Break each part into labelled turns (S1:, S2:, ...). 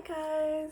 S1: guys,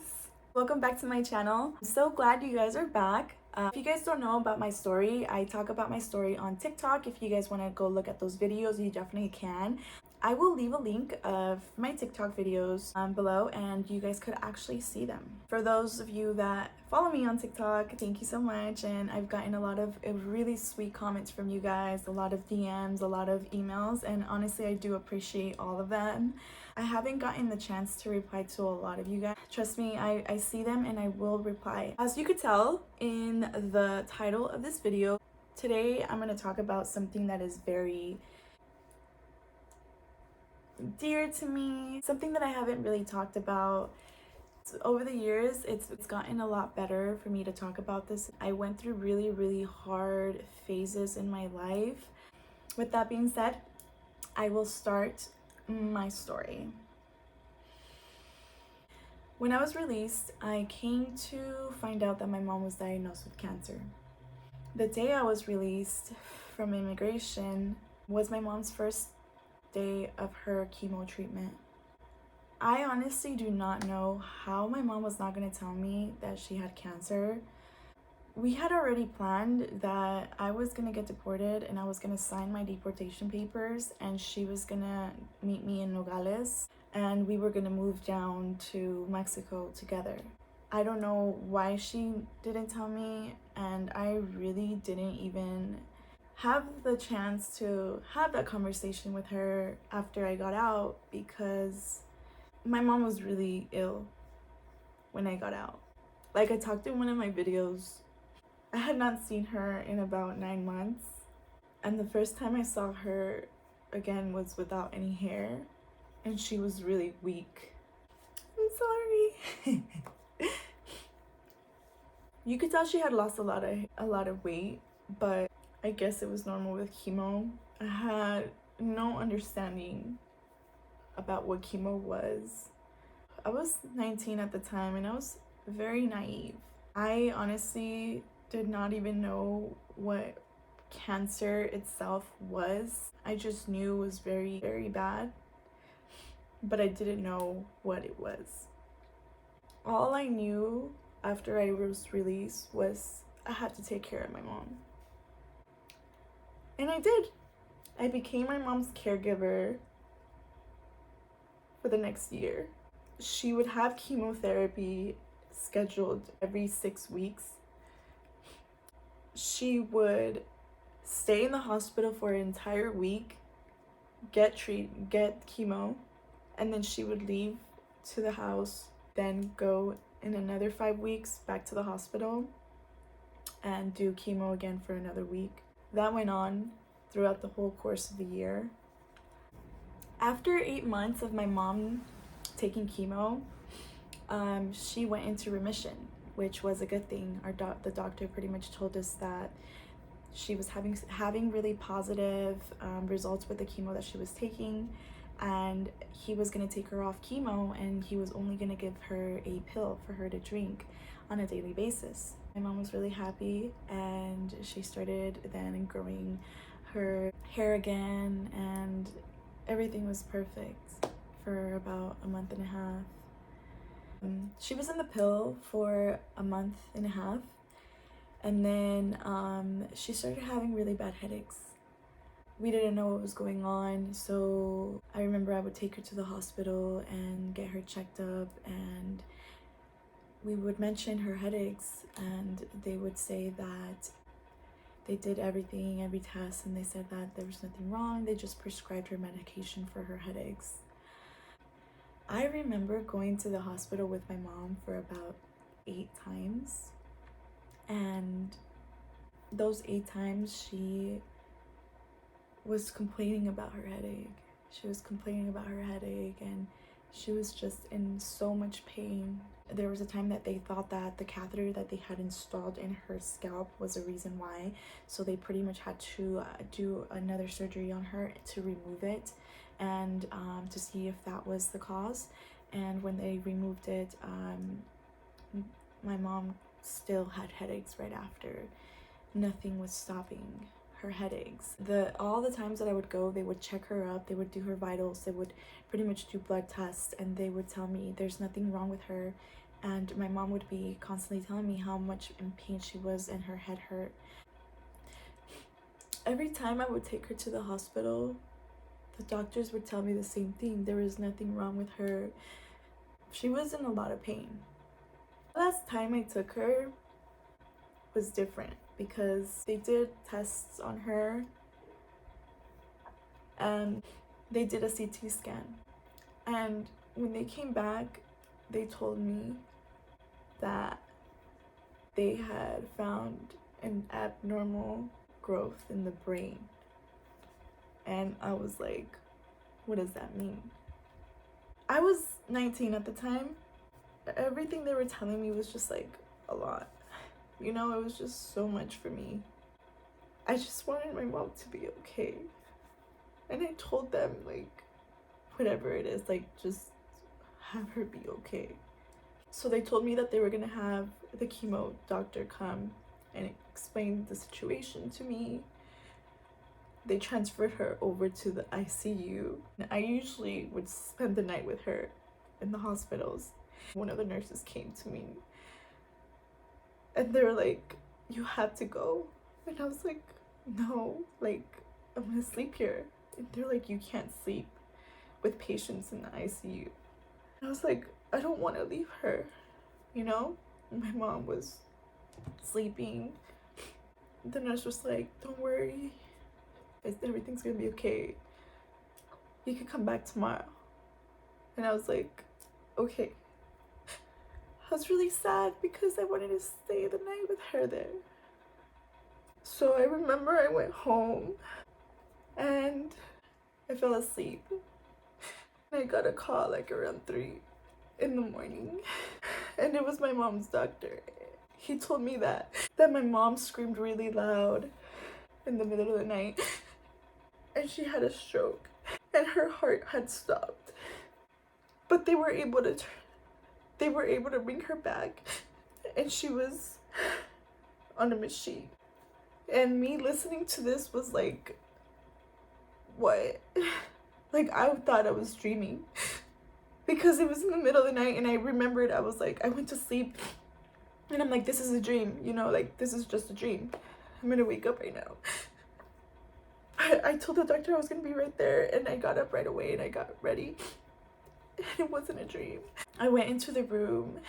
S1: welcome back to my channel. I'm so glad you guys are back. If you guys don't know about my story, I talk about my story on TikTok. If you guys want to go look at those videos, you definitely can. I will leave a link of my TikTok videos below, and you guys could actually see them. For those of you that follow me on TikTok, thank you so much. And I've gotten a lot of really sweet comments from you guys, a lot of DMs, a lot of emails, and honestly I do appreciate all of them. I haven't gotten the chance to reply to a lot of you guys. Trust me, I see them and I will reply. As you could tell in the title of this video, today I'm going to talk about something that is very dear to me, something that I haven't really talked about. Over the years, it's gotten a lot better for me to talk about this. I went through really hard phases in my life. With that being said, I will start my story. When I was released, I came to find out that my mom was diagnosed with cancer. The day I was released from immigration was my mom's first day of her chemo treatment. I honestly do not know how my mom was not going to tell me that she had cancer. We had already planned that I was going to get deported and I was going to sign my deportation papers, and she was going to meet me in Nogales and we were going to move down to Mexico together. I don't know why she didn't tell me, and I really didn't even have the chance to have that conversation with her after I got out, because my mom was really ill when I got out. Like I talked in one of my videos, I had not seen her in about 9 months, and the first time I saw her again was without any hair, and she was really weak. I'm sorry. You could tell she had lost a lot of weight, but I guess it was normal with chemo. I had no understanding about what chemo was. I was 19 at the time and I was very naive. I honestly did not even know what cancer itself was. I just knew it was very bad, but I didn't know what it was. All I knew after I was released was I had to take care of my mom. And I did. I became my mom's caregiver for the next year. She would have chemotherapy scheduled every 6 weeks. She would stay in the hospital for an entire week, get chemo, and then she would leave to the house, then go in another 5 weeks back to the hospital and do chemo again for another week. That went on throughout the whole course of the year. After 8 months of my mom taking chemo, she went into remission, which was a good thing. The doctor pretty much told us that she was having really positive results with the chemo that she was taking, and he was going to take her off chemo and he was only going to give her a pill for her to drink on a daily basis. My mom was really happy, and she started then growing her hair again, and everything was perfect for about a month and a half. She was in the pill for a month and a half, and then she started having really bad headaches. We didn't know what was going on, so I remember I would take her to the hospital and get her checked up, and we would mention her headaches, and they would say that they did everything, every test, and they said that there was nothing wrong. They just prescribed her medication for her headaches. I remember going to the hospital with my mom for about 8 times, and those 8 times she was complaining about her headache. She was complaining about her headache, and she was just in so much pain. There was a time that they thought that the catheter that they had installed in her scalp was a reason why, so they pretty much had to do another surgery on her to remove it, and to see if that was the cause. And when they removed it, my mom still had headaches right after. Nothing was stopping her headaches. All the times that I would go, they would check her up, they would do her vitals, they would pretty much do blood tests, and they would tell me there's nothing wrong with her. And my mom would be constantly telling me how much in pain she was and her head hurt. Every time I would take her to the hospital, the doctors would tell me the same thing. There was nothing wrong with her. She was in a lot of pain. The last time I took her was different because they did tests on her and they did a CT scan. And when they came back, they told me that they had found an abnormal growth in the brain. And I was like, what does that mean? I was 19 at the time. Everything they were telling me was just like a lot. You know, it was just so much for me. I just wanted my mom to be okay. And I told them, like, whatever it is, like, just have her be okay. So they told me that they were gonna have the chemo doctor come and explain the situation to me. They transferred her over to the ICU. I usually would spend the night with her in the hospitals. One of the nurses came to me and they were like, you have to go. And I was like, no, like, I'm gonna sleep here. And they're like, you can't sleep with patients in the ICU. And I was like, I don't want to leave her, you know? My mom was sleeping. The nurse was like, don't worry, everything's gonna be okay. You can come back tomorrow. And I was like, okay. I was really sad because I wanted to stay the night with her there. So I remember I went home and I fell asleep. And I got a call like around 3 in the morning. And it was my mom's doctor. He told me that my mom screamed really loud in the middle of the night and she had a stroke and her heart had stopped. But they were able to bring her back and she was on a machine. And me listening to this was like, what? Like, I thought I was dreaming because it was in the middle of the night and I remembered, I was like, I went to sleep and I'm like, this is a dream, you know, like, this is just a dream. I'm gonna wake up right now. But I told the doctor I was gonna be right there and I got up right away and I got ready. And it wasn't a dream. I went into the room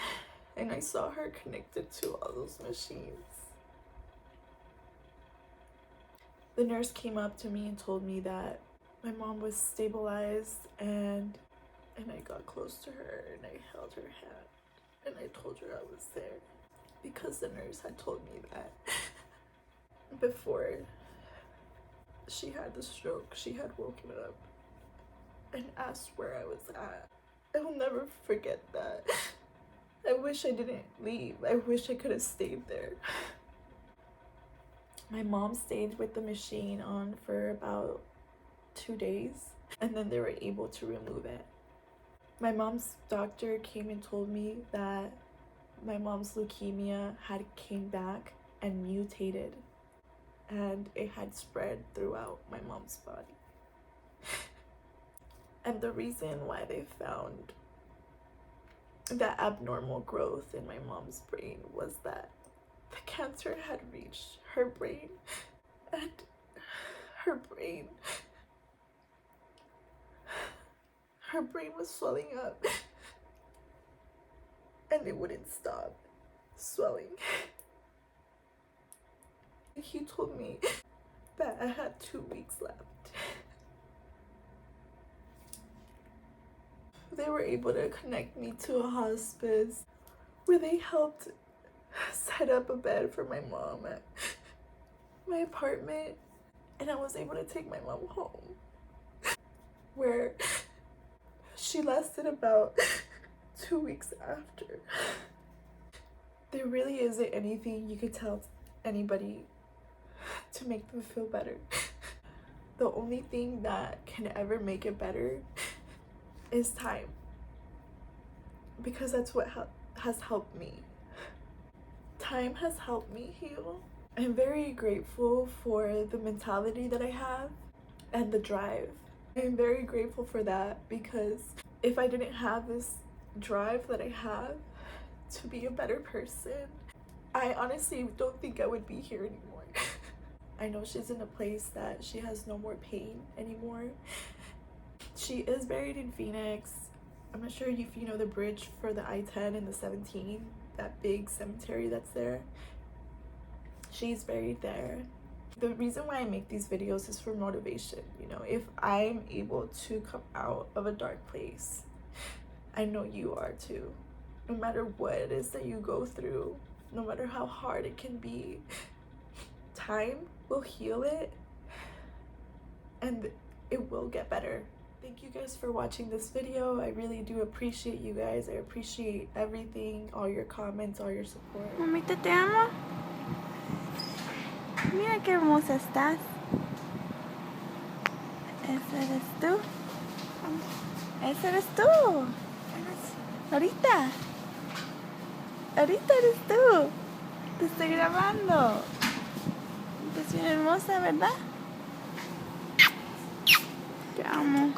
S1: and I saw her connected to all those machines. The nurse came up to me and told me that my mom was stabilized, and I got close to her and I held her hand and I told her I was there because the nurse had told me that before she had the stroke, she had woken up and asked where I was at. I will never forget that. I wish I didn't leave. I wish I could have stayed there. My mom stayed with the machine on for about 2 days and then they were able to remove it. My mom's doctor came and told me that my mom's leukemia had came back and mutated and it had spread throughout my mom's body. And the reason why they found that abnormal growth in my mom's brain was that the cancer had reached her brain and her brain was swelling up and it wouldn't stop swelling. He told me that I had 2 weeks left. They were able to connect me to a hospice where they helped set up a bed for my mom at my apartment, and I was able to take my mom home, where she lasted about 2 weeks after. There really isn't anything you could tell anybody to make them feel better. The only thing that can ever make it better is time, because that's what has helped me. Time has helped me heal. I'm very grateful for the mentality that I have and the drive. I'm very grateful for that, because if I didn't have this drive that I have to be a better person, I honestly don't think I would be here anymore. I know she's in a place that she has no more pain anymore. She is buried in Phoenix. I'm not sure if you know the bridge for the I-10 and the 17, that big cemetery that's there. She's buried there. The reason why I make these videos is for motivation. You know, if I'm able to come out of a dark place, I know you are too. No matter what it is that you go through, no matter how hard it can be, time will heal it and it will get better. Thank you guys for watching this video. I really do appreciate you guys. I appreciate everything, all your comments, all your support.
S2: Mamita, te amo. Mira qué hermosa estás. Ese eres tú. Ese eres tú. Ahorita. Ahorita eres tú. Te estoy grabando. Estás bien hermosa, ¿verdad? Te amo.